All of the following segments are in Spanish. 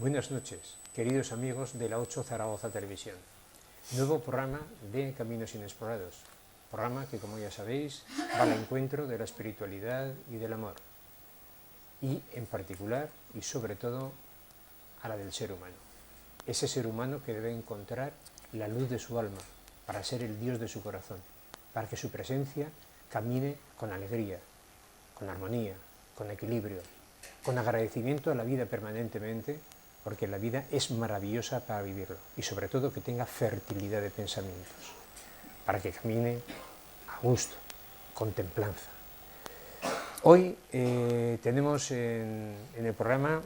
Buenas noches, queridos amigos de la 8 Zaragoza Televisión. Nuevo programa de Caminos Inexplorados. Programa que, como ya sabéis, va al encuentro de la espiritualidad y del amor. Y, en particular, y sobre todo, a la del ser humano. Ese ser humano que debe encontrar la luz de su alma para ser el Dios de su corazón, para que su presencia camine con alegría, con armonía, con equilibrio, con agradecimiento a la vida permanentemente, porque la vida es maravillosa para vivirlo y sobre todo que tenga fertilidad de pensamientos, para que camine a gusto, con templanza. Hoy tenemos en el programa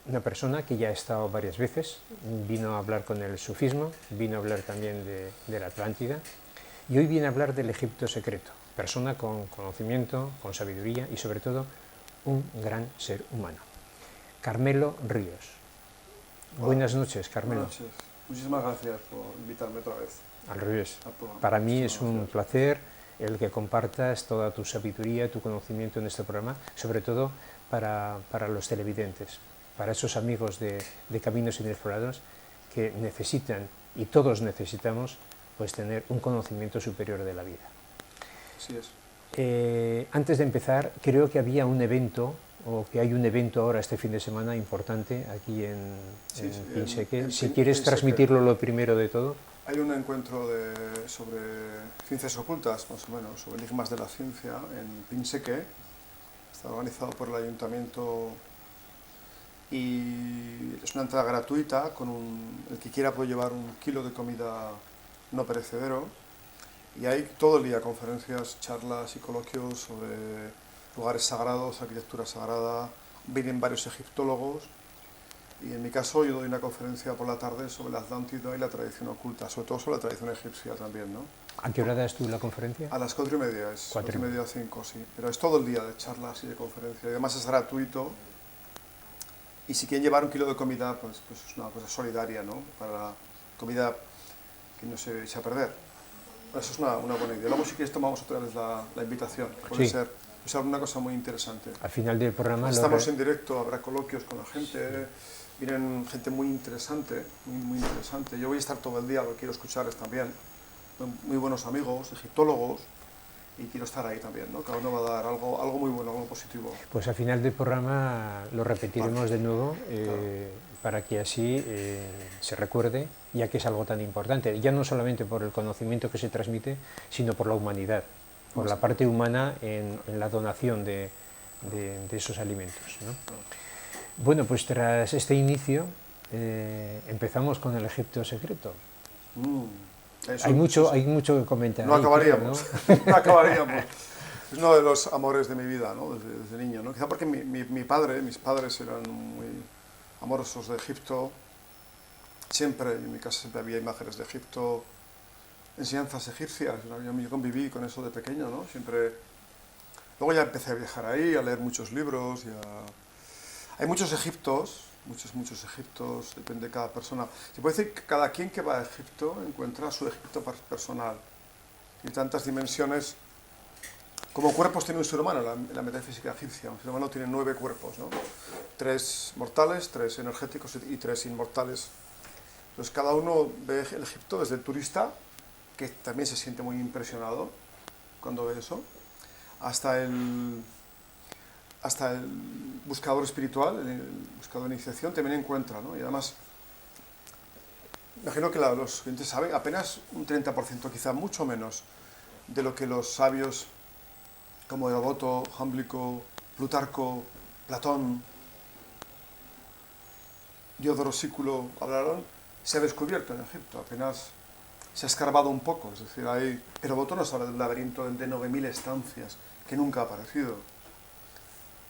una persona que ya ha estado varias veces, vino a hablar con el sufismo, vino a hablar también de la Atlántida y hoy viene a hablar del Egipto secreto, persona con conocimiento, con sabiduría y sobre todo un gran ser humano. Carmelo Ríos. Buenas noches, Carmelo. Buenas noches. Muchísimas gracias por invitarme otra vez. Al revés. Para mí es un placer el que compartas toda tu sabiduría, tu conocimiento en este programa, sobre todo para los televidentes, para esos amigos de Caminos Inexplorados que necesitan, y todos necesitamos, pues tener un conocimiento superior de la vida. Así es. Antes de empezar, creo que había un evento, o que hay un evento ahora este fin de semana importante aquí en Pinseque. Si quieres transmitirlo lo primero de todo. Hay un encuentro sobre ciencias ocultas, más o menos, sobre enigmas de la ciencia en Pinseque. Está organizado por el ayuntamiento y es una entrada gratuita. El que quiera puede llevar 1 kilo de comida no perecedero. Y hay todo el día conferencias, charlas y coloquios sobre lugares sagrados, arquitectura sagrada. Vienen varios egiptólogos y en mi caso yo doy una conferencia por la tarde sobre la Atlántida y la tradición oculta, sobre todo sobre la tradición egipcia también, ¿no? ¿A qué hora das tú la conferencia? A las 4:30, es 4:30 o 5, sí. Pero es todo el día de charlas y de conferencias y además es gratuito. Y si quieren llevar 1 kilo de comida, pues es una cosa solidaria, ¿no? Para la comida que no se echa a perder. Eso es una buena idea. Luego si quieres tomamos otra vez la invitación. Puede ser una cosa muy interesante. Al final del programa... Estamos en directo, habrá coloquios con la gente, vienen gente muy interesante, muy interesante. Yo voy a estar todo el día, lo que quiero escucharles también. Muy buenos amigos, egiptólogos, y quiero estar ahí también, ¿no? Cada uno va a dar algo muy bueno, algo positivo. Pues al final del programa lo repetiremos de nuevo, para que así se recuerde, ya que es algo tan importante, ya no solamente por el conocimiento que se transmite, sino por la humanidad, por la parte humana en la donación de esos alimentos, ¿no? Bueno, pues tras este inicio empezamos con el Egipto secreto. Hay mucho que comentar. No acabaríamos, ¿no? No acabaríamos. Es uno de los amores de mi vida, ¿no? Desde niño, ¿no? Quizá porque mis padres eran muy amorosos de Egipto. Siempre, en mi casa siempre había imágenes de Egipto, enseñanzas egipcias. Yo conviví con eso de pequeño, ¿no? Siempre. Luego ya empecé a viajar ahí, a leer muchos libros. Hay muchos Egiptos, muchos Egiptos, depende de cada persona. Se puede decir que cada quien que va a Egipto encuentra su Egipto personal. Y tantas dimensiones. Como cuerpos tiene un ser humano, la metafísica egipcia. Un ser humano tiene 9 cuerpos, ¿no? 3 mortales, 3 energéticos y 3 inmortales. Entonces cada uno ve el Egipto desde el turista, que también se siente muy impresionado cuando ve eso, hasta el buscador espiritual, el buscador de iniciación, también encuentra, ¿no? Y además, imagino que los clientes saben apenas un 30%, quizá mucho menos, de lo que los sabios como Heródoto, Jámblico, Plutarco, Platón, Diodoro Sículo hablaron, se ha descubierto en Egipto, apenas se ha escarbado un poco, es decir, Heródoto nos habla del laberinto de 9.000 estancias que nunca ha aparecido,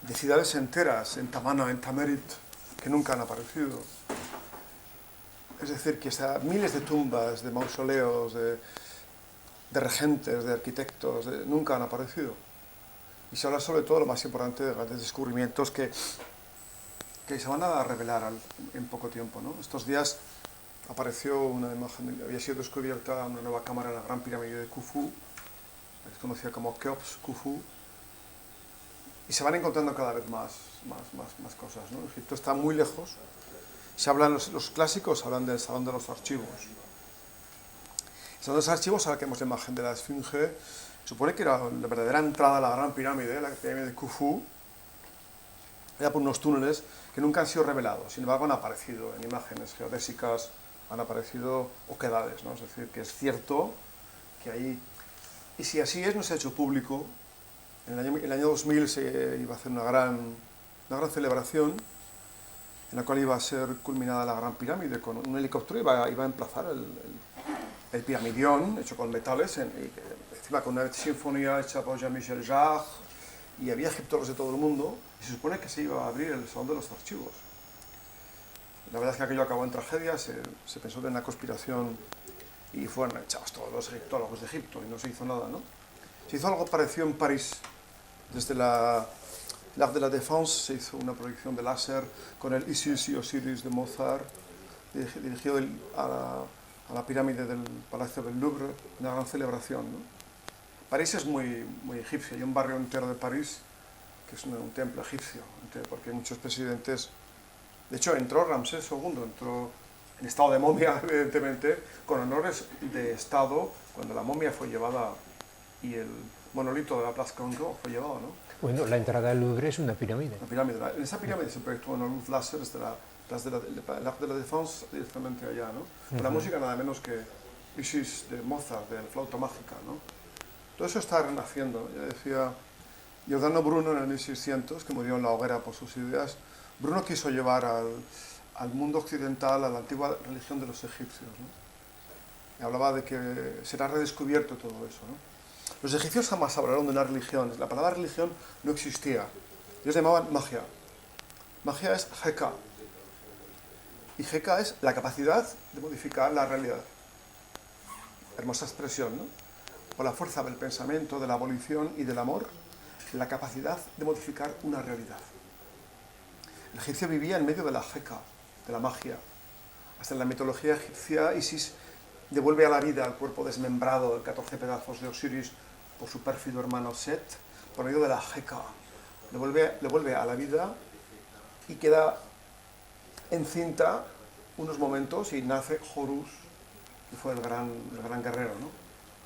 de ciudades enteras, en Tamana, en Tamerit, que nunca han aparecido. Es decir, que hasta miles de tumbas, de mausoleos, de regentes, de arquitectos, nunca han aparecido. Y se habla sobre todo lo más importante de grandes descubrimientos que se van a revelar en poco tiempo, ¿no? Estos días apareció una imagen, había sido descubierta una nueva cámara en la Gran Pirámide de Khufu, es conocida como Keops, Khufu, y se van encontrando cada vez más cosas, ¿no? Egipto está muy lejos, Se hablan, los clásicos hablan del Salón de los Archivos. El Salón de los Archivos, ahora que vemos la imagen de la Esfinge, supone que era la verdadera entrada a la Gran Pirámide, la pirámide de Khufu, era por unos túneles que nunca han sido revelados, sin embargo han aparecido en imágenes geodésicas, han aparecido oquedades, ¿no? Es decir, que es cierto que ahí, y si así es, no se ha hecho público. En el año 2000 se iba a hacer una gran celebración en la cual iba a ser culminada la Gran Pirámide, con un helicóptero iba a emplazar el piramidión hecho con metales, encima con una sinfonía hecha por Jean-Michel Jarre, y había egiptólogos de todo el mundo, y se supone que se iba a abrir el Salón de los Archivos. La verdad es que aquello acabó en tragedia, se pensó en una conspiración y fueron echados todos los egiptólogos de Egipto y no se hizo nada, ¿no? Se hizo algo parecido en París. Desde l'Arc de la Défense se hizo una proyección de láser con el Isis y Osiris de Mozart, dirigido a la pirámide del Palacio del Louvre, una gran celebración, ¿no? París es muy egipcio, hay un barrio entero de París que es un templo egipcio, porque muchos presidentes... De hecho, entró Ramsés II, entró en estado de momia, evidentemente, con honores de Estado, cuando la momia fue llevada y el monolito de la Place Congo fue llevado, ¿no? Bueno, la entrada al Louvre es una pirámide. Una pirámide. En esa pirámide se proyectó una luz láser desde la Place de la Défense directamente allá, ¿no? Con la música nada menos que Isis de Mozart, de la flauta mágica, ¿no? Todo eso está renaciendo. Ya decía Giordano Bruno en el 1600, que murió en la hoguera por sus ideas. Bruno quiso llevar al mundo occidental a la antigua religión de los egipcios, ¿no? Y hablaba de que será redescubierto todo eso, ¿no? Los egipcios jamás hablaron de una religión. La palabra religión no existía. Ellos llamaban magia. Magia es Heka. Y Heka es la capacidad de modificar la realidad. Hermosa expresión, ¿no? Por la fuerza del pensamiento, de la abolición y del amor, la capacidad de modificar una realidad. El egipcio vivía en medio de la Heka, de la magia. Hasta en la mitología egipcia, Isis devuelve a la vida al cuerpo desmembrado de 14 pedazos de Osiris por su pérfido hermano Set, por medio de la Heka. Le vuelve a la vida y queda encinta unos momentos y nace Horus, que fue el gran guerrero, ¿no?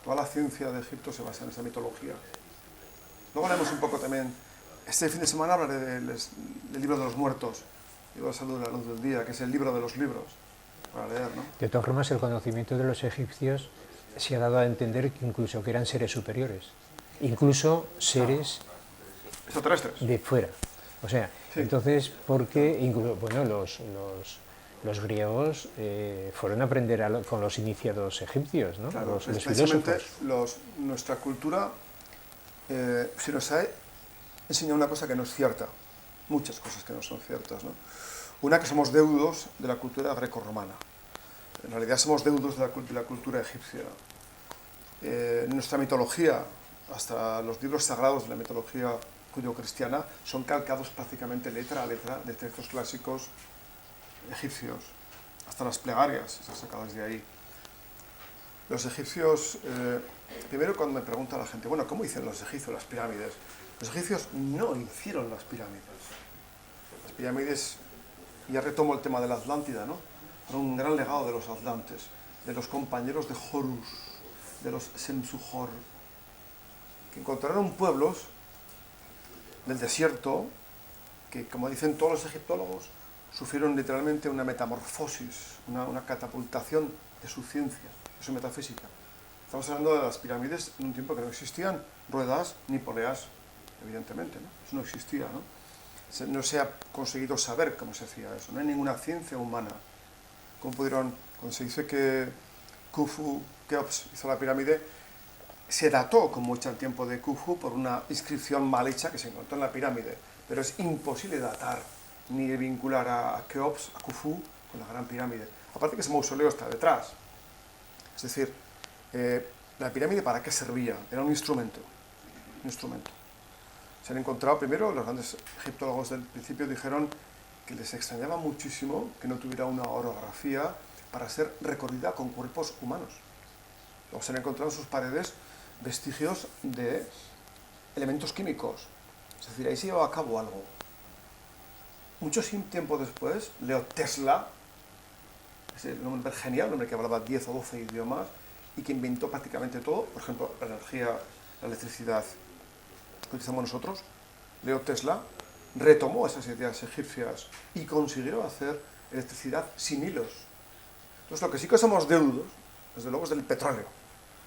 Toda la ciencia de Egipto se basa en esa mitología. Luego haremos un poco también, este fin de semana hablaré del libro de los muertos, el libro de salud a la luz del día, que es el libro de los libros, para leer, ¿no? De todas formas, el conocimiento de los egipcios se ha dado a entender que incluso que eran seres superiores, incluso seres extraterrestres de fuera. O sea, sí. Entonces, porque incluso, bueno, los griegos fueron a aprender con los iniciados egipcios, ¿no? Claro, los precisamente filósofos. Nuestra cultura se nos ha enseñado una cosa que no es cierta, muchas cosas que no son ciertas, ¿no? Una, que somos deudos de la cultura grecorromana. En realidad somos deudos de la cultura egipcia. Nuestra mitología, hasta los libros sagrados de la mitología judio-cristiana, son calcados prácticamente letra a letra de textos clásicos egipcios. Hasta las plegarias están sacadas de ahí. Los egipcios, primero cuando me pregunta la gente, bueno, ¿cómo hicieron los egipcios las pirámides? Los egipcios no hicieron las pirámides. Las pirámides, ya retomo el tema de la Atlántida, ¿no? Era un gran legado de los atlantes, de los compañeros de Horus, de los Semsuhor, que encontraron pueblos del desierto que, como dicen todos los egiptólogos, sufrieron literalmente una metamorfosis, una catapultación de su ciencia, de su metafísica. Estamos hablando de las pirámides en un tiempo que no existían ruedas ni poleas, evidentemente, ¿no? Eso no existía, ¿no? No se ha conseguido saber cómo se hacía eso, no hay ninguna ciencia humana. ¿Cómo pudieron, cuando se dice que Keops hizo la pirámide, se dató como hecha el tiempo de Khufu por una inscripción mal hecha que se encontró en la pirámide, pero es imposible datar ni vincular a Keops, a Khufu, con la Gran Pirámide. Aparte que ese mausoleo está detrás. Es decir, la pirámide, ¿para qué servía? Era un instrumento. Un instrumento. Se han encontrado, primero, los grandes egiptólogos del principio dijeron que les extrañaba muchísimo que no tuviera una orografía para ser recorrida con cuerpos humanos. Luego se han encontrado en sus paredes vestigios de elementos químicos. Es decir, ahí se llevaba a cabo algo. Mucho tiempo después, Leo Tesla un hombre genial, un hombre que hablaba 10 o 12 idiomas y que inventó prácticamente todo, por ejemplo, la energía, la electricidad que utilizamos nosotros. Leo Tesla retomó esas ideas egipcias y consiguió hacer electricidad sin hilos. Entonces, lo que sí que somos deudos, desde luego, es del petróleo.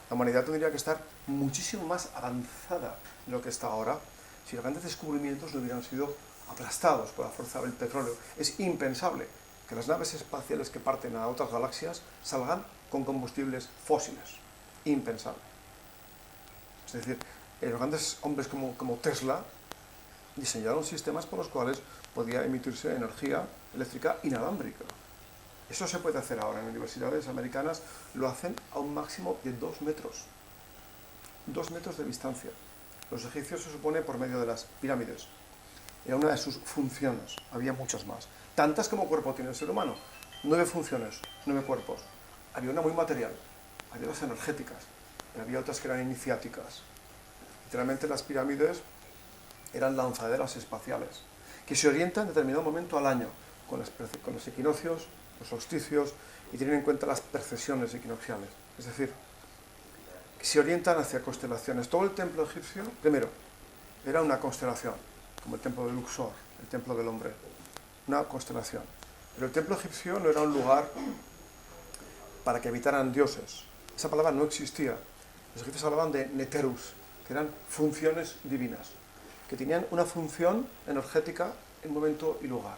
La humanidad tendría que estar muchísimo más avanzada de lo que está ahora si los grandes descubrimientos no hubieran sido aplastados por la fuerza del petróleo. Es impensable que las naves espaciales que parten a otras galaxias salgan con combustibles fósiles. Impensable. Es decir, los grandes hombres como Tesla diseñaron sistemas por los cuales podía emitirse energía eléctrica inalámbrica. Eso se puede hacer ahora en universidades americanas, lo hacen a un máximo de 2 metros. 2 metros de distancia. Los egipcios se supone por medio de las pirámides. Era una de sus funciones, había muchas más. Tantas como cuerpo tiene el ser humano. 9 funciones, 9 cuerpos. Había una muy material, había las energéticas, y había otras que eran iniciáticas. Literalmente las pirámides eran lanzaderas espaciales, que se orientan en determinado momento al año, con los equinoccios, los solsticios, y tienen en cuenta las precesiones equinocciales. Es decir, que se orientan hacia constelaciones. Todo el templo egipcio, primero, era una constelación, como el templo de Luxor, el templo del hombre, una constelación. Pero el templo egipcio no era un lugar para que habitaran dioses. Esa palabra no existía. Los egipcios hablaban de neterus, que eran funciones divinas, que tenían una función energética en momento y lugar.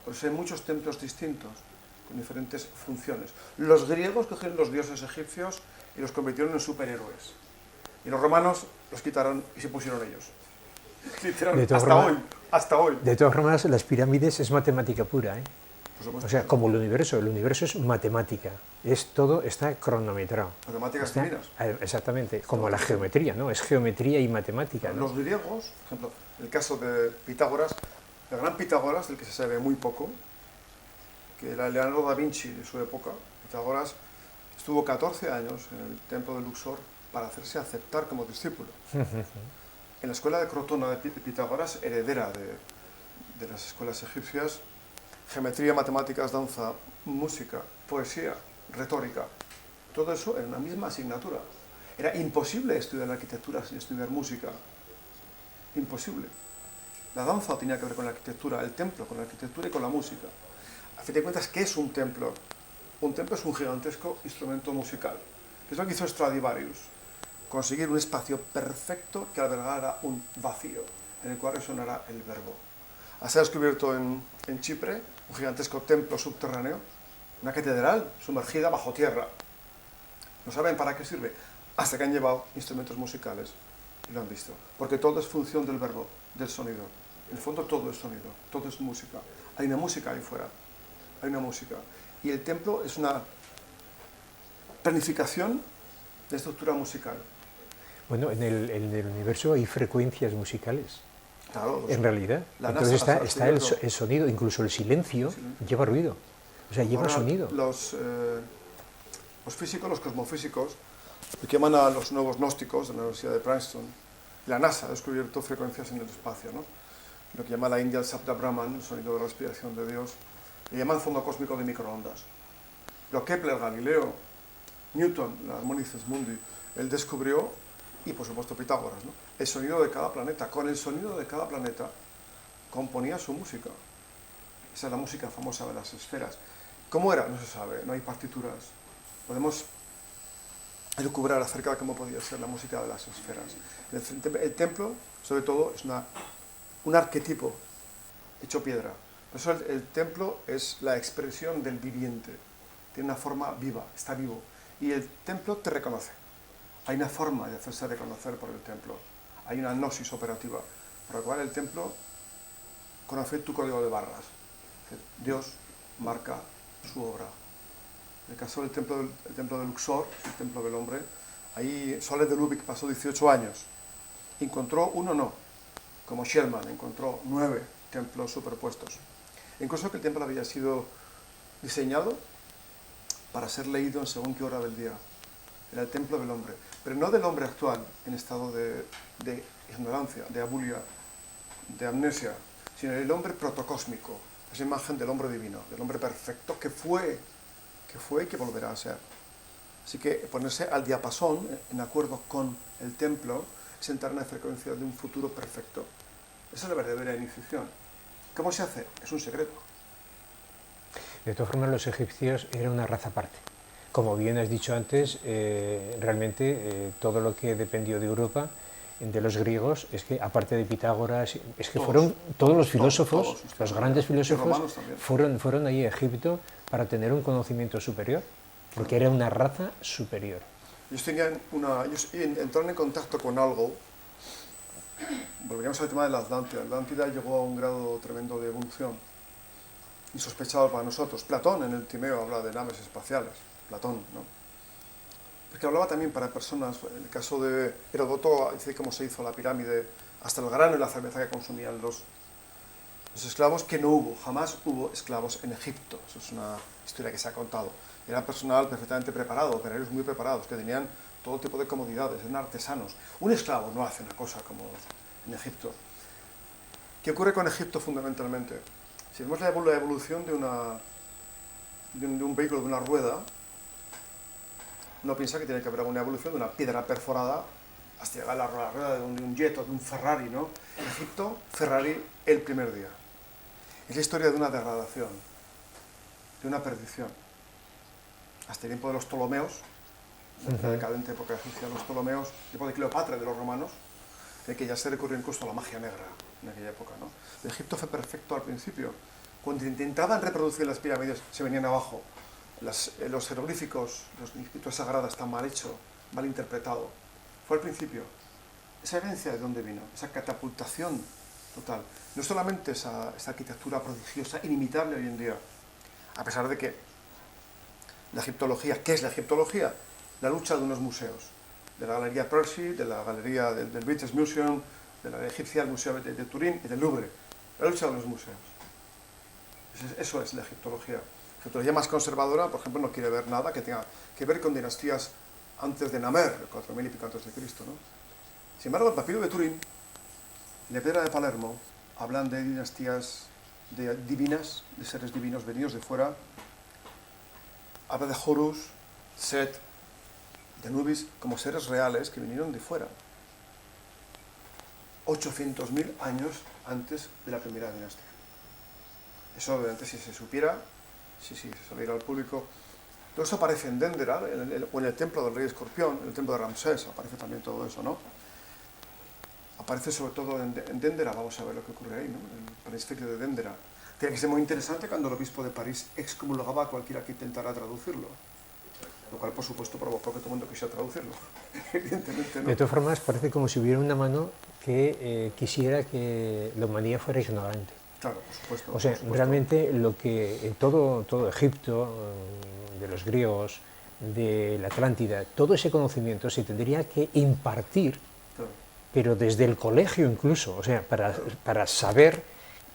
Por eso hay muchos templos distintos, con diferentes funciones. Los griegos cogieron los dioses egipcios y los convirtieron en superhéroes. Y los romanos los quitaron y se pusieron ellos. Literalmente, hasta hoy. De todas formas, las pirámides es matemática pura, ¿eh? O sea, como el universo es matemática, todo está cronometrado. Matemáticas divinas. Exactamente, como la geometría, ¿no? Es geometría y matemática, ¿no? Los griegos, por ejemplo, en el caso de Pitágoras, el gran Pitágoras, del que se sabe muy poco, que era Leonardo da Vinci de su época, Pitágoras estuvo 14 años en el templo de Luxor para hacerse aceptar como discípulo. En la escuela de Crotona de Pitágoras, heredera de las escuelas egipcias, geometría, matemáticas, danza, música, poesía, retórica, todo eso en una misma asignatura. Era imposible estudiar arquitectura sin estudiar música. Imposible. La danza tenía que ver con la arquitectura, el templo con la arquitectura y con la música. A fin de cuentas, ¿qué es un templo? Un templo es un gigantesco instrumento musical. ¿Qué es lo que hizo Stradivarius? Conseguir un espacio perfecto que albergara un vacío, en el cual resonara el verbo. Se ha descubierto en Chipre un gigantesco templo subterráneo, una catedral sumergida bajo tierra. No saben para qué sirve, hasta que han llevado instrumentos musicales y lo han visto. Porque todo es función del verbo, del sonido. En el fondo todo es sonido, todo es música. Hay una música ahí fuera, hay una música. Y el templo es una planificación de estructura musical. Bueno, en el universo hay frecuencias musicales. Claro, en realidad. Entonces está el sonido, incluso el silencio lleva ruido. O sea, lleva sonido. Los físicos, los cosmofísicos, que llaman a los nuevos gnósticos de la Universidad de Princeton, la NASA ha descubierto frecuencias en el espacio, ¿no? Lo que llama la India el Sabda Brahman, el sonido de la respiración de Dios, le llaman fondo cósmico de microondas. Lo Kepler, Galileo, Newton, la Harmonices Mundi, él descubrió, y por supuesto Pitágoras, ¿no?, el sonido de cada planeta. Con el sonido de cada planeta componía su música. Esa es la música famosa de las esferas. ¿Cómo era? No se sabe, no hay partituras. Podemos elucubrar acerca de cómo podía ser la música de las esferas. El templo, sobre todo, es un arquetipo hecho piedra. Por eso el templo es la expresión del viviente. Tiene una forma viva, está vivo. Y el templo te reconoce. Hay una forma de hacerse reconocer por el templo. Hay una gnosis operativa, por la cual el templo conoce tu código de barras. Dios marca su obra. En el caso del templo de Luxor, el templo del hombre, ahí Solet de Lubick pasó 18 años. Encontró uno no, como Shellman encontró 9 templos superpuestos. Incluso que el templo había sido diseñado para ser leído en según qué hora del día. Era el templo del hombre, pero no del hombre actual en estado de ignorancia, de abulia, de amnesia, sino el hombre protocósmico, esa imagen del hombre divino, del hombre perfecto que fue que fue y que volverá a ser. Así que ponerse al diapasón, en acuerdo con el templo, es entrar en la frecuencia de un futuro perfecto. Esa es la verdadera iniciación. ¿Cómo se hace? Es un secreto. De todas formas, los egipcios eran una raza aparte. Como bien has dicho antes, realmente todo lo que dependió de Europa, de los griegos, es que aparte de Pitágoras, es que fueron todos los filósofos, los grandes filósofos, fueron ahí a Egipto para tener un conocimiento superior, porque era una raza superior. Ellos entraron en contacto con algo. Volveríamos al tema de la Atlántida. La Atlántida llegó a un grado tremendo de evolución, insospechado para nosotros. Platón en el Timeo habla de naves espaciales. Platón, ¿no? Porque hablaba también para personas, en el caso de Heródoto, dice cómo se hizo la pirámide, hasta el grano y la cerveza que consumían los esclavos, que no hubo, jamás hubo esclavos en Egipto. Eso es una historia que se ha contado. Era personal perfectamente preparado, operarios muy preparados, que tenían todo tipo de comodidades, eran artesanos. Un esclavo no hace una cosa como en Egipto. ¿Qué ocurre con Egipto fundamentalmente? Si vemos la evolución de un vehículo, de una rueda, uno piensa que tiene que haber una evolución de una piedra perforada hasta llegar a la rueda de un jet o de un Ferrari, ¿no? En Egipto, Ferrari el primer día. Es la historia de una degradación, de una perdición. Hasta el tiempo de los Ptolomeos, la decadente época egipcia de los Ptolomeos, el tiempo de Cleopatra, de los romanos, de que ya se recurrió incluso a la magia negra en aquella época, ¿no? Egipto fue perfecto al principio. Cuando intentaban reproducir las pirámides, se venían abajo. Los jeroglíficos, los escritos sagrados están mal hechos, mal interpretados. Fue al principio. Esa herencia de dónde vino, esa catapultación total. No solamente esa arquitectura prodigiosa, inimitable hoy en día, a pesar de que la egiptología, ¿qué es la egiptología? La lucha de unos museos, de la Galería Percy, de la Galería del British Museum, de la egipcia, el Museo de Turín y del Louvre. La lucha de los museos. Eso es la egiptología. La egiptología más conservadora, por ejemplo, no quiere ver nada que tenga que ver con dinastías antes de Namer, 4000 y pico antes de Cristo, ¿no? Sin embargo, el papiro de Turín y la piedra de Palermo hablan de dinastías divinas, de seres divinos venidos de fuera. Habla de Horus, Set, de Anubis, como seres reales que vinieron de fuera. 800.000 años antes de la primera dinastía. Eso, obviamente, si se supiera, si se saliera al público. Todo eso aparece en Dendera, o en el templo del rey Escorpión, en el templo de Ramsés, aparece también todo eso, ¿no? Aparece sobre todo en Dendera, vamos a ver lo que ocurre ahí, ¿no? En el Panisferio de Dendera. Tiene que ser muy interesante cuando el obispo de París excomulgaba a cualquiera que intentara traducirlo. Lo cual, por supuesto, provocó que todo el mundo quisiera traducirlo. Evidentemente, ¿no? De todas formas, parece como si hubiera una mano que quisiera que la humanidad fuera ignorante. Claro, por supuesto. O sea, por supuesto. realmente lo que en todo Egipto, de los griegos, de la Atlántida, todo ese conocimiento se tendría que impartir, Claro. pero desde el colegio incluso, o sea, para saber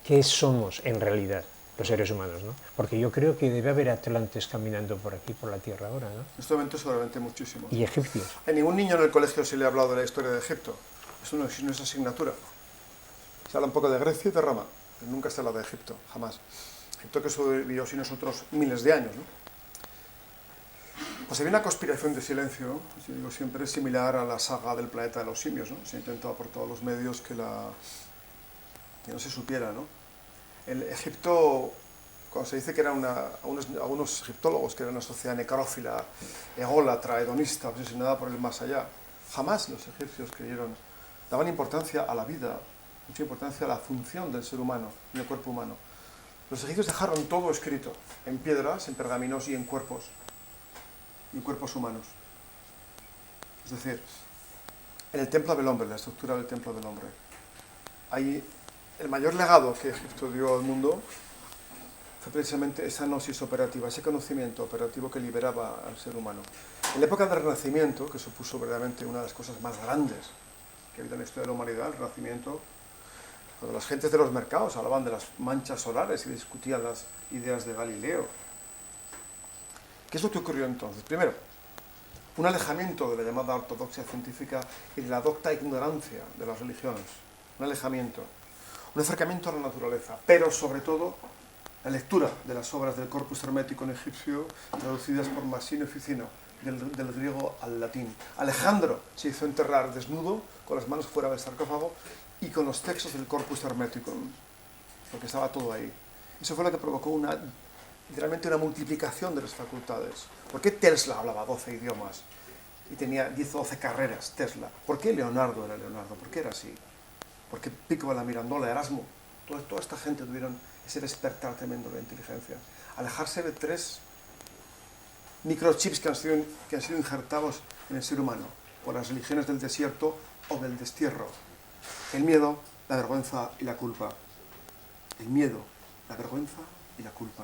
qué somos en realidad los seres humanos, ¿no? Porque yo creo que debe haber atlantes caminando por aquí, por la Tierra ahora, ¿no? En este momento seguramente muchísimos. Y egipcios. A ningún niño en el colegio se le ha hablado de la historia de Egipto. Eso no es asignatura. Se habla un poco de Grecia y de Roma, pero nunca se habla de Egipto, jamás. Egipto que sobrevivió sin nosotros miles de años, ¿no? Pues había una conspiración de silencio, yo digo siempre, es similar a la saga del planeta de los simios, ¿no? Se ha intentado por todos los medios que no se supiera, ¿no? El Egipto, cuando se dice que era algunos egiptólogos que era una sociedad necrófila, ególatra, hedonista, obsesionada por el más allá, jamás los egipcios creyeron, daban importancia a la vida, mucha importancia a la función del ser humano y el cuerpo humano. Los egipcios dejaron todo escrito, en piedras, en pergaminos y en cuerpos humanos. Es decir, en el templo del hombre, la estructura del templo del hombre, hay el mayor legado que Egipto dio al mundo fue precisamente esa gnosis operativa, ese conocimiento operativo que liberaba al ser humano. En la época del Renacimiento, que supuso verdaderamente una de las cosas más grandes que ha habido en la historia de la humanidad, el Renacimiento, cuando las gentes de los mercados hablaban de las manchas solares y discutían las ideas de Galileo. ¿Qué es lo que ocurrió entonces? Primero, un alejamiento de la llamada ortodoxia científica y de la docta ignorancia de las religiones. Un alejamiento. Un acercamiento a la naturaleza, pero sobre todo la lectura de las obras del corpus hermético en egipcio, traducidas por Massino y Ficino, del griego al latín. Alejandro se hizo enterrar desnudo, con las manos fuera del sarcófago, y con los textos del corpus hermético, porque estaba todo ahí. Eso fue lo que provocó literalmente una multiplicación de las facultades. ¿Por qué Tesla hablaba 12 idiomas y tenía 10 o 12 carreras, Tesla? ¿Por qué Leonardo era Leonardo? ¿Por qué era así? ¿Por qué Pico, la Mirandola, Erasmo? Toda esta gente tuvieron ese despertar tremendo de la inteligencia. Alejarse de 3 microchips que han sido injertados en el ser humano por las religiones del desierto o del destierro. El miedo, la vergüenza y la culpa. El miedo, la vergüenza y la culpa.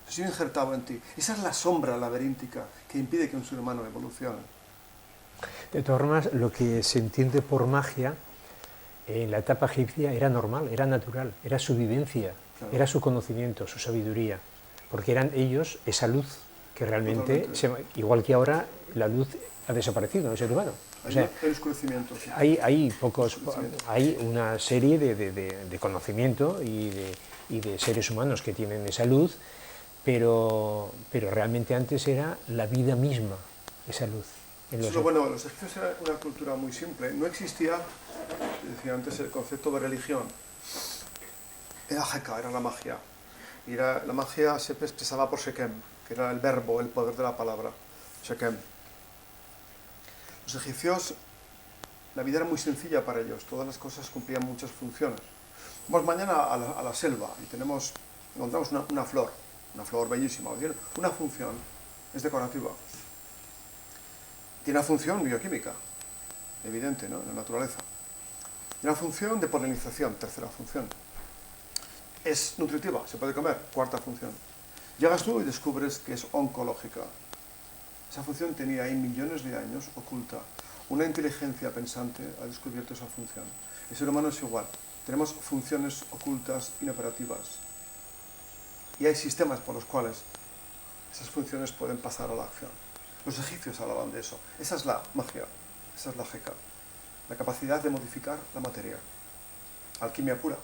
Ha sido injertado en ti. Esa es la sombra laberíntica que impide que un ser humano evolucione. De todas formas, lo que se entiende por magia en la etapa egipcia era normal, era natural, era su vivencia, claro, era su conocimiento, su sabiduría, porque eran ellos esa luz que realmente, igual que ahora, la luz ha desaparecido en el ser humano. O sea, hay una serie de conocimiento y de seres humanos que tienen esa luz, pero realmente antes era la vida misma, esa luz. Bueno, los egipcios eran una cultura muy simple. No existía, decía antes, el concepto de religión. Era Heka, era la magia. Y la magia se expresaba por Shekem, que era el verbo, el poder de la palabra. Shekem. Los egipcios, la vida era muy sencilla para ellos. Todas las cosas cumplían muchas funciones. Vamos mañana a la selva y encontramos una flor bellísima. Una función, es decorativa. Tiene una función bioquímica, evidente, ¿no?, en la naturaleza. Tiene una función de polinización, tercera función. Es nutritiva, se puede comer, cuarta función. Llegas tú y descubres que es oncológica. Esa función tenía ahí millones de años oculta. Una inteligencia pensante ha descubierto esa función. El ser humano es igual. Tenemos funciones ocultas, inoperativas. Y hay sistemas por los cuales esas funciones pueden pasar a la acción. Los egipcios hablaban de eso. Esa es la magia, esa es la Heka. La capacidad de modificar la materia. Alquimia pura.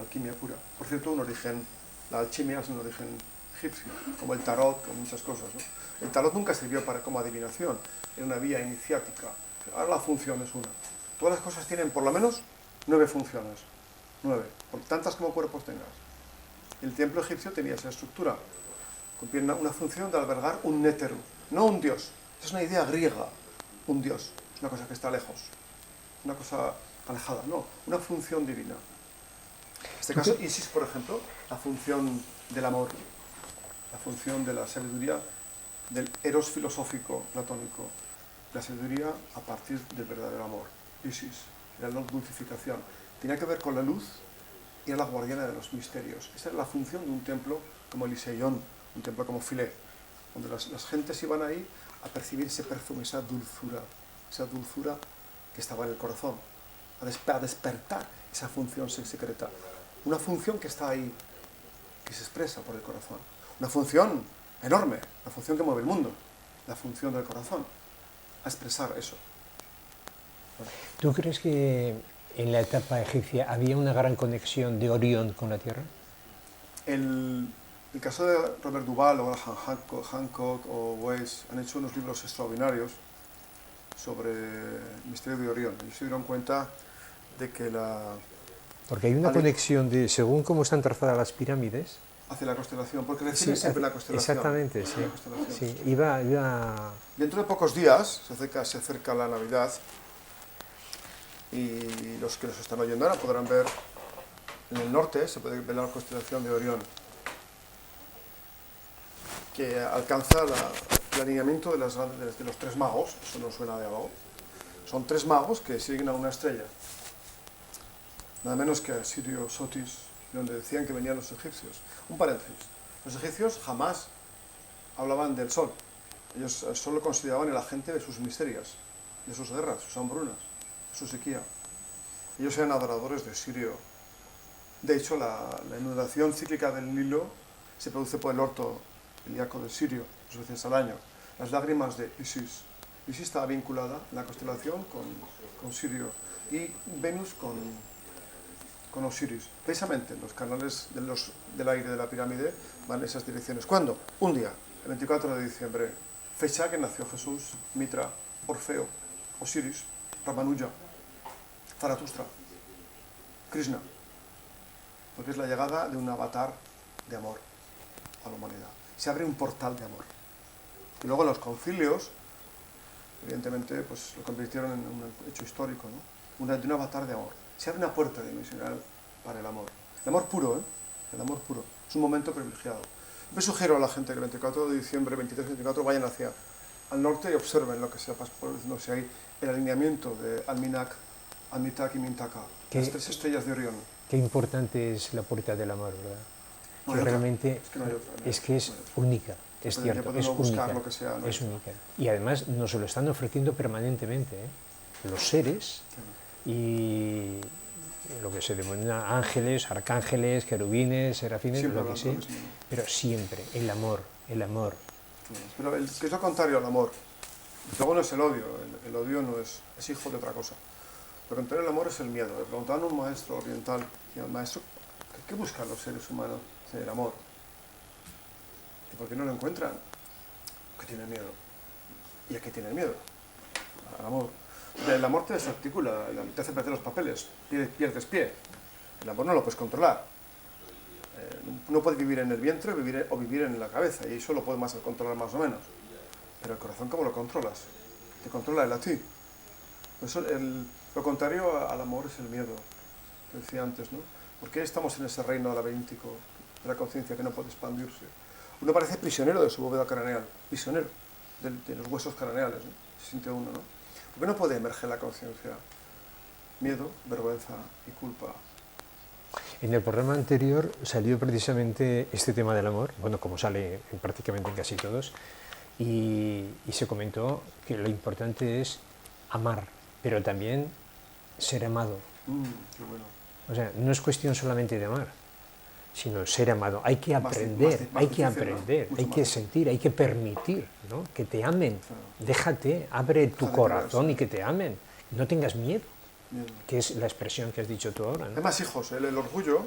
Alquimia pura. Por cierto, la alquimia es un origen egipcio, como el tarot, como muchas cosas, ¿no? El tarot nunca sirvió como adivinación, era una vía iniciática. Ahora la función es una. Todas las cosas tienen por lo menos 9 funciones. 9, por tantas como cuerpos tengas. El templo egipcio tenía esa estructura. Cumplía una función de albergar un néteru. No un dios, es una idea griega, un dios, es una cosa que está lejos, una cosa alejada, no, una función divina. En este caso, Isis, por ejemplo, la función del amor, la función de la sabiduría, del eros filosófico platónico, la sabiduría a partir del verdadero amor. Isis, era la dulcificación, tenía que ver con la luz y era la guardiana de los misterios. Esa era la función de un templo como el Iseión, un templo como Philae, donde las gentes iban ahí a percibir ese perfume, esa dulzura que estaba en el corazón, a despertar esa función secreta. Una función que está ahí, que se expresa por el corazón. Una función enorme, la función que mueve el mundo, la función del corazón, a expresar eso. Bueno. ¿Tú crees que en la etapa egipcia había una gran conexión de Orión con la Tierra? El caso de Robert Duvall o Hancock o Weiss han hecho unos libros extraordinarios sobre el misterio de Orión. Ellos se dieron cuenta de que Porque hay una conexión según cómo están trazadas las pirámides. Hacia la constelación, porque reciben siempre la constelación. Exactamente, sí. Iba... Dentro de pocos días, se acerca la Navidad, y los que nos están oyendo ahora podrán ver en el norte, se puede ver la constelación de Orión, que alcanza el alineamiento de los 3 magos, eso no suena de algo. Son 3 magos que siguen a una estrella, nada menos que a Sirio, Sotis, donde decían que venían los egipcios. Un paréntesis, los egipcios jamás hablaban del sol, ellos el sol lo consideraban el agente de sus miserias, de sus guerras, sus hambrunas, su sequía. Ellos eran adoradores de Sirio. De hecho, la inundación cíclica del Nilo se produce por el orto ilíaco de Sirio, 2 veces al año. Las lágrimas de Isis. Isis estaba vinculada en la constelación con Sirio y Venus con con Osiris. Precisamente los canales del aire de la pirámide van en esas direcciones. ¿Cuándo? Un día, el 24 de diciembre, fecha que nació Jesús, Mitra, Orfeo, Osiris, Ramanuja, Zaratustra, Krishna, porque es la llegada de un avatar de amor a la humanidad. Se abre un portal de amor. Y luego los concilios, evidentemente, pues lo convirtieron en un hecho histórico, ¿no? De un avatar de amor. Se abre una puerta dimensional para el amor. El amor puro, ¿eh? El amor puro. Es un momento privilegiado. Yo sugiero a la gente que el 24 de diciembre, 23-24, vayan hacia al norte y observen lo que sea, no sé, hay el alineamiento de Alminak, Almitak y Mintaka, las 3 estrellas de Orión. Qué importante es la puerta del amor, ¿verdad? No que realmente es que no hay otra, ¿no? es que es única, es cierto, es única, lo que sea, no es única. Y además nos lo están ofreciendo permanentemente, ¿eh? Los seres y lo que se denomina ángeles, arcángeles, querubines, serafines, siempre lo que sea, pero siempre el amor, el amor. Pero que es lo contrario al amor. Luego no es el odio, el odio no es hijo de otra cosa. Lo contrario al amor es el miedo. Le preguntaban a un maestro oriental, maestro, ¿qué buscan los seres humanos? El amor. ¿Y por qué no lo encuentran? Porque tienen miedo. ¿Y a qué tienen miedo? Al amor. El amor te desarticula, te hace perder los papeles, pierdes pie. El amor no lo puedes controlar. No puedes vivir en el vientre o vivir en la cabeza, y eso lo puedes controlar más o menos. Pero el corazón, ¿cómo lo controlas? Te controla él a ti. Por eso lo contrario al amor es el miedo, que decía antes, ¿no? ¿Por qué estamos en ese reino laberíntico de la conciencia que no puede expandirse? Uno parece prisionero de su bóveda craneal, prisionero de los huesos craneales, ¿no? Se siente uno, ¿no? ¿Por qué no puede emerger la conciencia? Miedo, vergüenza y culpa. En el programa anterior salió precisamente este tema del amor, bueno, como sale prácticamente en casi todos, y se comentó que lo importante es amar, pero también ser amado. Qué bueno. O sea, no es cuestión solamente de amar, sino ser amado. Hay que aprender, hay que aprender, hay que sentir, hay que permitir, ¿no? Que te amen. Claro. Déjate, abre tu corazón y que te amen. No tengas miedo, que es la expresión que has dicho tú ahora, ¿no? Además, hijos, el orgullo,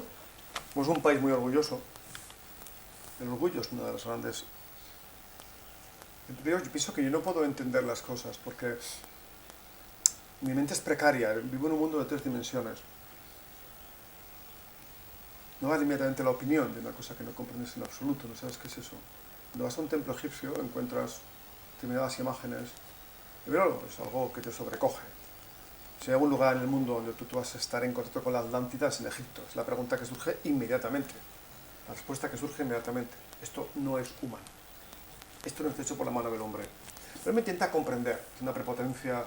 somos un país muy orgulloso. El orgullo es una de las grandes... Yo pienso que yo no puedo entender las cosas porque mi mente es precaria, vivo en un mundo de 3 dimensiones. No vale inmediatamente la opinión de una cosa que no comprendes en absoluto, no sabes qué es eso. Cuando vas a un templo egipcio encuentras determinadas imágenes, y verlo es algo que te sobrecoge. Si hay algún lugar en el mundo donde tú vas a estar en contacto con la Atlántida es en Egipto. Es la pregunta que surge inmediatamente. La respuesta que surge inmediatamente. Esto no es humano. Esto no está hecho por la mano del hombre. Pero me intenta comprender. Es una prepotencia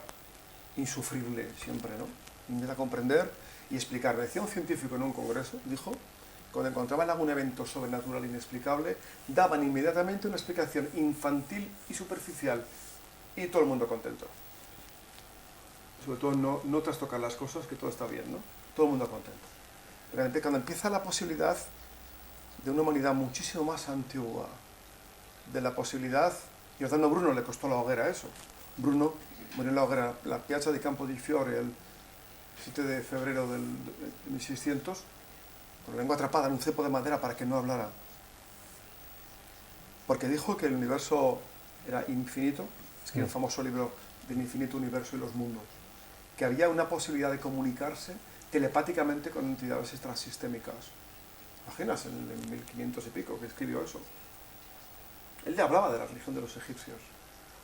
insufrible siempre, ¿no? Intenta comprender y explicar. Me decía un científico en un congreso, dijo, cuando encontraban algún evento sobrenatural inexplicable, daban inmediatamente una explicación infantil y superficial. Y todo el mundo contento. Sobre todo no trastocar las cosas, que todo está bien, ¿no? Todo el mundo contento. Pero cuando empieza la posibilidad de una humanidad muchísimo más antigua, de la posibilidad, Giordano Bruno le costó la hoguera eso. Bruno murió en la hoguera, la Piazza di Campo di Fiore, el 7 de febrero de 1600, con la lengua atrapada en un cepo de madera para que no hablara. Porque dijo que el universo era infinito, escribió el famoso libro del infinito universo y los mundos, que había una posibilidad de comunicarse telepáticamente con entidades extrasistémicas. Imaginas, en 1500 y pico que escribió eso. Él le hablaba de la religión de los egipcios.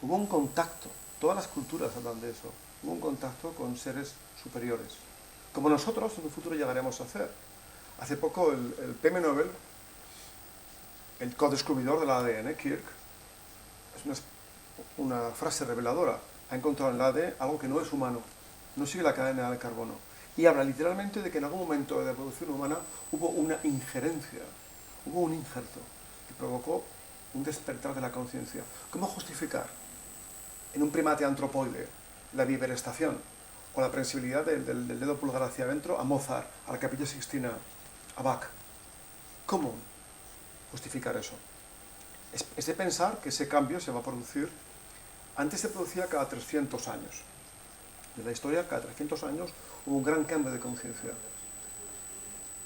Hubo un contacto, todas las culturas hablan de eso, hubo un contacto con seres superiores, como nosotros en un futuro llegaremos a hacer. Hace poco el premio Nobel, el codescubridor del ADN, Kirk, es una frase reveladora. Ha encontrado en el ADN algo que no es humano, no sigue la cadena del carbono. Y habla literalmente de que en algún momento de la evolución humana hubo una injerencia, hubo un injerto que provocó un despertar de la conciencia. ¿Cómo justificar en un primate antropoide la biberestación o la prensibilidad del dedo pulgar hacia adentro a Mozart, a la Capilla Sixtina, a Bach? ¿Cómo justificar eso? Es de pensar que ese cambio se va a producir. Antes se producía cada 300 años. En la historia, cada 300 años hubo un gran cambio de conciencia.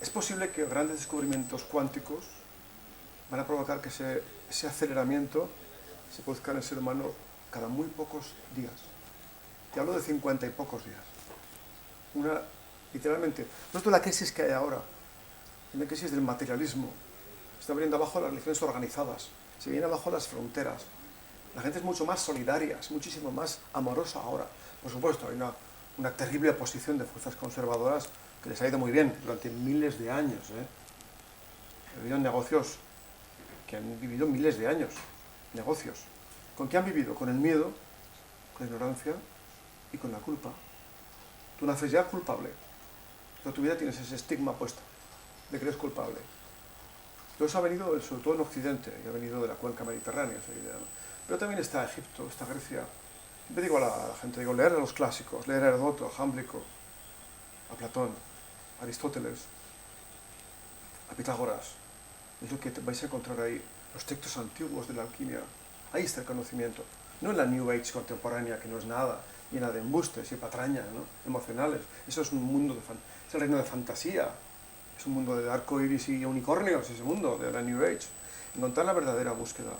es posible que grandes descubrimientos cuánticos van a provocar que ese aceleramiento se produzca en el ser humano cada muy pocos días. Te hablo de 50 y pocos días. Literalmente, no es la crisis que hay ahora, es la crisis del materialismo. Está viniendo abajo las religiones organizadas, se vienen abajo las fronteras. La gente es mucho más solidaria, es muchísimo más amorosa ahora. Por supuesto, hay una terrible oposición de fuerzas conservadoras que les ha ido muy bien durante miles de años. Ha habido negocios que han vivido miles de años. Negocios. ¿Con qué han vivido? Con el miedo, con la ignorancia y con la culpa. Tú naces ya culpable. Toda tu vida tienes ese estigma puesto de que eres culpable. Todo eso ha venido, sobre todo en Occidente, y ha venido de la cuenca mediterránea, esa idea, ¿no? Pero también está Egipto, está Grecia. Siempre digo a la gente, leer a los clásicos, leer a Heródoto, a Jámblico, a Platón, a Aristóteles, a Pitágoras. Es lo que vais a encontrar ahí, los textos antiguos de la alquimia. Ahí está el conocimiento. No en la New Age contemporánea, que no es nada, llena de embustes y patrañas, ¿no?, emocionales. Eso es un mundo es el reino de fantasía. Es un mundo de arco iris y unicornios, ese mundo de la New Age. Encontrar la verdadera búsqueda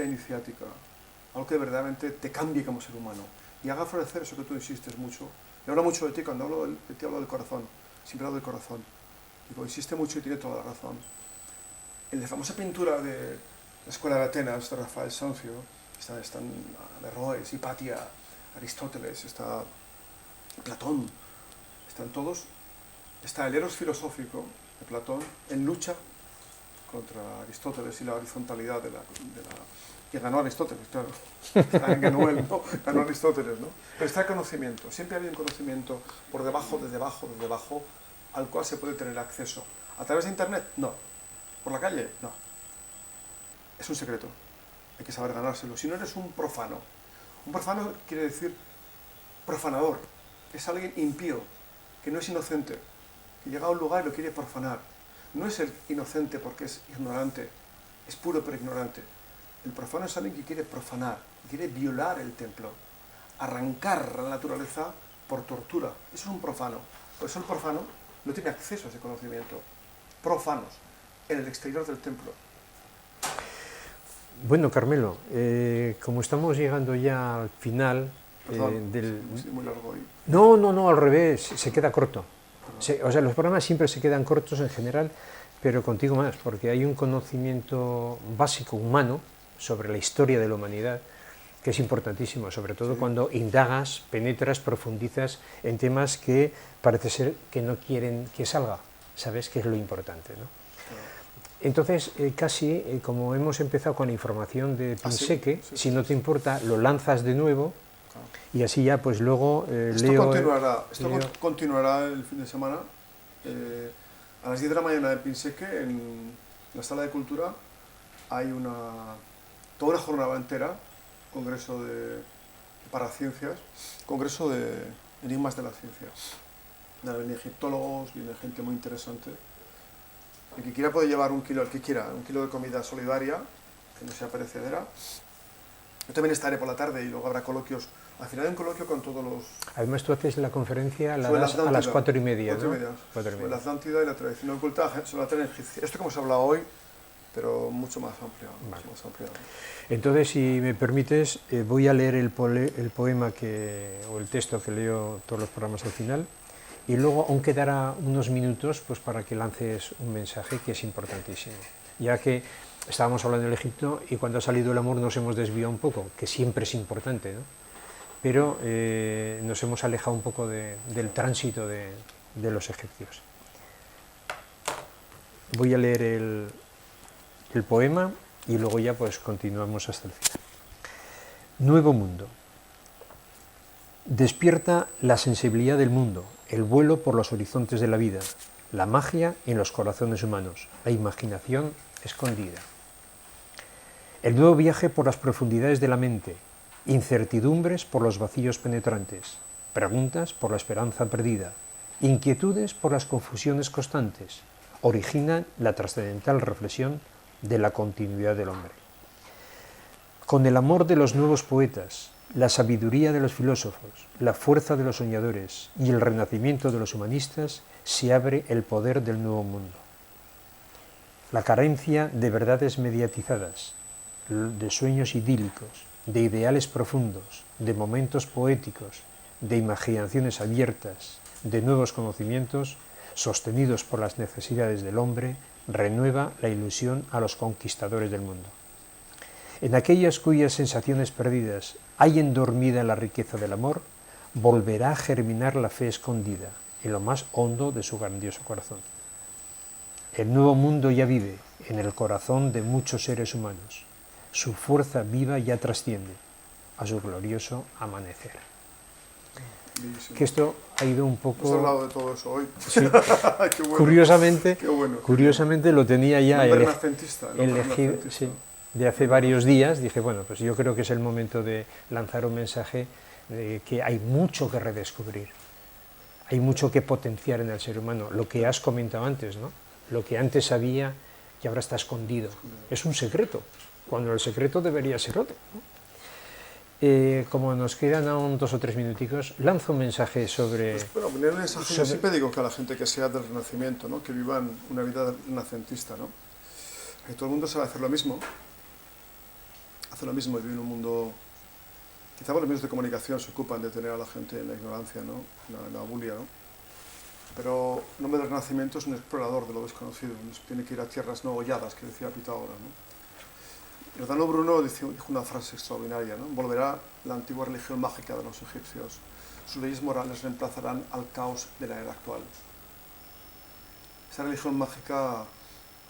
iniciática, algo que verdaderamente te cambie como ser humano y haga florecer eso que tú insistes mucho. Y hablo mucho de ti, cuando hablo de ti hablo del corazón, siempre hablo del corazón. Digo, insiste mucho y tiene toda la razón. En la famosa pintura de la Escuela de Atenas de Rafael Sanzio, están Averroes, Hipatia, Aristóteles, está Platón, están todos. Está el eros filosófico de Platón en lucha contra Aristóteles y la horizontalidad que ganó Aristóteles, claro. Ganó él, no, ganó Aristóteles, ¿no? Pero está el conocimiento. Siempre ha habido un conocimiento por debajo, desde debajo, al cual se puede tener acceso. ¿A través de Internet? No. ¿Por la calle? No. Es un secreto. Hay que saber ganárselo. Si no, eres un profano. Un profano quiere decir profanador. Es alguien impío, que no es inocente, que llega a un lugar y lo quiere profanar. No es el inocente porque es ignorante, es puro pero ignorante. El profano es alguien que quiere profanar, quiere violar el templo, arrancar la naturaleza por tortura. Eso es un profano. Por eso el profano no tiene acceso a ese conocimiento. Profanos, en el exterior del templo. Bueno, Carmelo, como estamos llegando ya al final del... muy largo hoy. No, al revés, se queda corto. O sea, los programas siempre se quedan cortos en general, pero contigo más, porque hay un conocimiento básico humano sobre la historia de la humanidad que es importantísimo, sobre todo cuando indagas, penetras, profundizas en temas que parece ser que no quieren que salga, sabes que es lo importante, ¿no? Entonces, como hemos empezado con la información de Pinseque, si no te importa, lo lanzas de nuevo. Y así ya, pues luego Esto continuará el fin de semana. A las 10 de la mañana de Pinseque, en la Sala de Cultura, hay toda una jornada entera, congreso para ciencias, congreso de enigmas de la ciencia. Vienen egiptólogos, viene gente muy interesante. El que quiera puede llevar un kilo de comida solidaria, que no sea perecedera. Yo también estaré por la tarde y luego habrá coloquios. Al final hay un coloquio con todos los... Además tú haces la conferencia a las 4:30, ¿no? 4:30. Sobre la Atlántida y la tradición oculta, sobre la Atena egipcia. Esto que hemos hablado hoy, pero mucho más ampliado. Vale. Mucho más ampliado. Entonces, si me permites, voy a leer el poema o el texto que leo todos los programas al final, y luego aún quedará unos minutos pues, para que lances un mensaje que es importantísimo, ya que estábamos hablando del Egipto y cuando ha salido el amor nos hemos desviado un poco, que siempre es importante, ¿no? Pero nos hemos alejado un poco del tránsito de los egipcios. Voy a leer el poema y luego ya pues continuamos hasta el final. Nuevo mundo. Despierta la sensibilidad del mundo, el vuelo por los horizontes de la vida, la magia en los corazones humanos, la imaginación escondida. El nuevo viaje por las profundidades de la mente, incertidumbres por los vacíos penetrantes, preguntas por la esperanza perdida, inquietudes por las confusiones constantes, originan la trascendental reflexión de la continuidad del hombre. Con el amor de los nuevos poetas la sabiduría de los filósofos, la fuerza de los soñadores y el renacimiento de los humanistas, se abre el poder del nuevo mundo. La carencia de verdades mediatizadas, de sueños idílicos, de ideales profundos, de momentos poéticos, de imaginaciones abiertas, de nuevos conocimientos, sostenidos por las necesidades del hombre, renueva la ilusión a los conquistadores del mundo. En aquellas cuyas sensaciones perdidas hayan dormida la riqueza del amor, volverá a germinar la fe escondida en lo más hondo de su grandioso corazón. El nuevo mundo ya vive en el corazón de muchos seres humanos. Su fuerza viva ya trasciende a su glorioso amanecer. Bellísimo. Que esto ha ido un poco... Hemos hablado de todo eso hoy. Sí. Qué bueno. Curiosamente, Qué bueno. curiosamente lo tenía ya elegido sí, de hace varios días. Dije, bueno, pues yo creo que es el momento de lanzar un mensaje de que hay mucho que redescubrir, hay mucho que potenciar en el ser humano. Lo que has comentado antes, ¿no? Lo que antes sabía y ahora está escondido. Es un secreto, cuando el secreto debería ser otro, ¿no? Como nos quedan aún 2 o 3 minuticos, lanzo un mensaje sobre... Pues, bueno, un mensaje, yo siempre digo que a la gente que sea del Renacimiento, ¿no? Que vivan una vida renacentista, ¿no? Que todo el mundo sabe hacer lo mismo, y vivir en un mundo... Quizá los medios de comunicación se ocupan de tener a la gente en la ignorancia, ¿no? En la bulia, ¿no? Pero el hombre del Renacimiento es un explorador de lo desconocido, tiene que ir a tierras no holladas, que decía Pitágoras, ¿no? Giordano Bruno dijo una frase extraordinaria, ¿no? Volverá la antigua religión mágica de los egipcios. Sus leyes morales reemplazarán al caos de la era actual. Esa religión mágica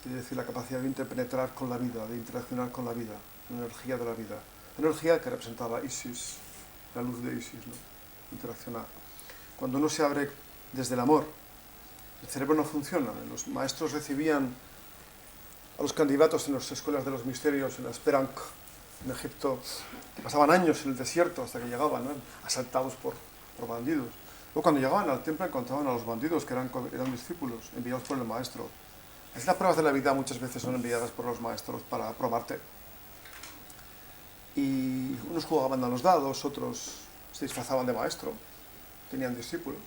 quiere decir la capacidad de interpenetrar con la vida, de interaccionar con la vida, la energía de la vida. La energía que representaba Isis, la luz de Isis, ¿no? Interaccionar. Cuando uno se abre desde el amor, el cerebro no funciona. Los maestros recibían a los candidatos en las escuelas de los misterios, en la Speranc, en Egipto, que pasaban años en el desierto hasta que llegaban, ¿no? Asaltados por bandidos. Luego cuando llegaban al templo encontraban a los bandidos que eran discípulos, enviados por el maestro. Las pruebas de la vida muchas veces son enviadas por los maestros para probarte. Y unos jugaban a los dados, otros se disfrazaban de maestro, tenían discípulos.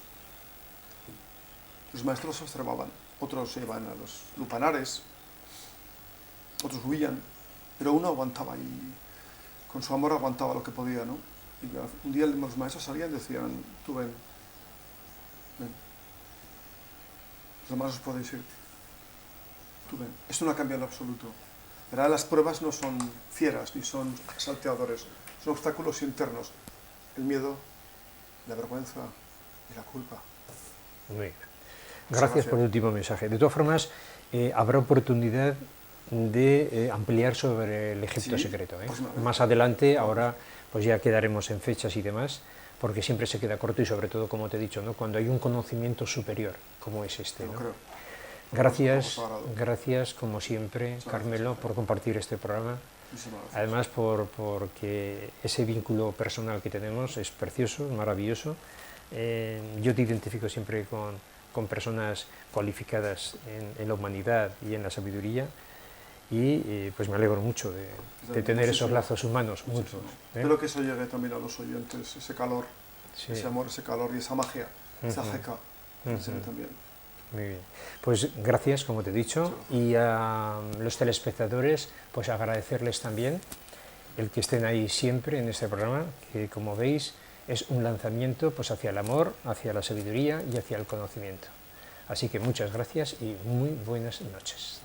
Los maestros observaban, otros iban a los lupanares, otros huían, pero uno aguantaba y con su amor aguantaba lo que podía, ¿no? Y un día los maestros salían y decían, tú ven, los demás os podéis ir, tú ven. Esto no ha cambiado en absoluto. ¿Verdad? Las pruebas no son fieras ni son salteadores, son obstáculos internos, el miedo, la vergüenza y la culpa. Muy bien. Gracias por el último mensaje. De todas formas, habrá oportunidad de ampliar sobre el Egipto secreto, ¿eh? Más adelante, ahora pues ya quedaremos en fechas y demás, porque siempre se queda corto y sobre todo, como te he dicho, ¿no? Cuando hay un conocimiento superior, como es este, ¿no? Gracias como siempre, Carmelo, por compartir este programa. Además, porque ese vínculo personal que tenemos es precioso, es maravilloso. Yo te identifico siempre con personas cualificadas en la humanidad y en la sabiduría, y pues me alegro mucho de tener esos lazos humanos mutuos. Espero que eso llegue también a los oyentes, ese calor, ese amor, ese calor y esa magia, esa jeca, también. Muy bien. Pues gracias, como te he dicho, y a los telespectadores, pues agradecerles también el que estén ahí siempre en este programa, que como veis es un lanzamiento pues hacia el amor, hacia la sabiduría y hacia el conocimiento. Así que muchas gracias y muy buenas noches.